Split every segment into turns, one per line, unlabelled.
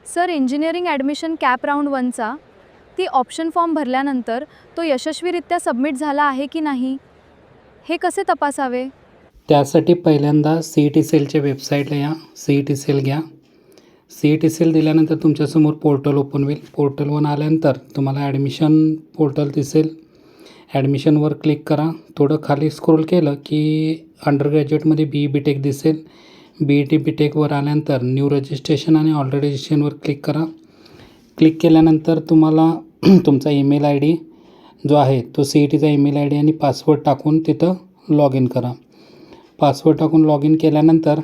Sir, engineering admission CAP round 1चा ती option form भरल्यानंतर तो यशस्वीरित्या सबमिट झाला आहे की नाही, हे कसे तपासावे?
त्यासाठी पहिल्यांदा CET सेलच्या वेबसाईटला या. CET सेल घ्या. CET सेल दिल्यानंतर तुमच्यासमोर पोर्टल ओपन होईल. पोर्टलवर आल्यानंतर तुम्हाला ॲडमिशन पोर्टल दिसेल. ॲडमिशनवर क्लिक करा. थोडं खाली स्क्रोल केलं की अंडर ग्रॅज्युएटमध्ये BE BTech दिसेल. BET BTechवर आल्यानंतर न्यू रजिस्ट्रेशन आणि ऑल रजिस्ट्रेशनवर क्लिक करा. क्लिक केल्यानंतर तुम्हाला तुमचा ईमेल ID जो आहे तो CETचा ईमेल ID आणि पासवर्ड टाकून तिथं लॉग इन करा. पासवर्ड टाकून लॉग इन केल्यानंतर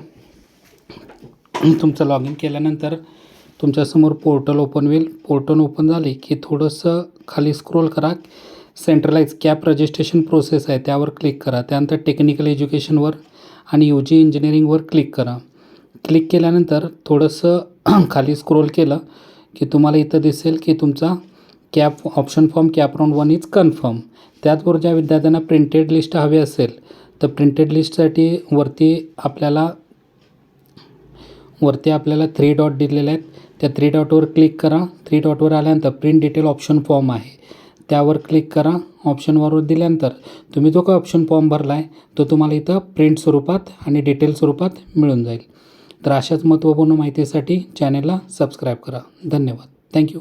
तुमच्यासमोर पोर्टल ओपन होईल. पोर्टल ओपन झाले की थोडंसं खाली स्क्रोल करा. सेंट्रलाइज कॅप रजिस्ट्रेशन प्रोसेस आहे त्यावर क्लिक करा. त्यानंतर टेक्निकल एज्युकेशनवर आणि UG इंजिनिअरिंगवर क्लिक करा. क्लिक केल्यानंतर थोडंसं खाली स्क्रोल केलं की तुम्हाला इथं दिसेल की तुमचा cap option form cap round 1 is confirm. त्याचबरोबर ज्या विद्यार्थ्यांना प्रिंटेड लिस्ट हवी असेल तर प्रिंटेड लिस्टसाठी वरती आपल्याला 3 डॉट दिलेले आहेत. त्या 3 डॉटवर क्लिक करा. 3 डॉटवर आल्यानंतर प्रिंट डिटेल ऑप्शन फॉर्म आहे त्यावर क्लिक करा. ऑप्शनवर दिल्यानंतर तुम्ही जो काही ऑप्शन फॉर्म भरला आहे तो तुम्हाला इथं प्रिंट स्वरूपात आणि डिटेल स्वरूपात मिळून जाईल. तर अशाच महत्त्वपूर्ण माहितीसाठी चॅनेलला सबस्क्राईब करा. धन्यवाद. थँक्यू.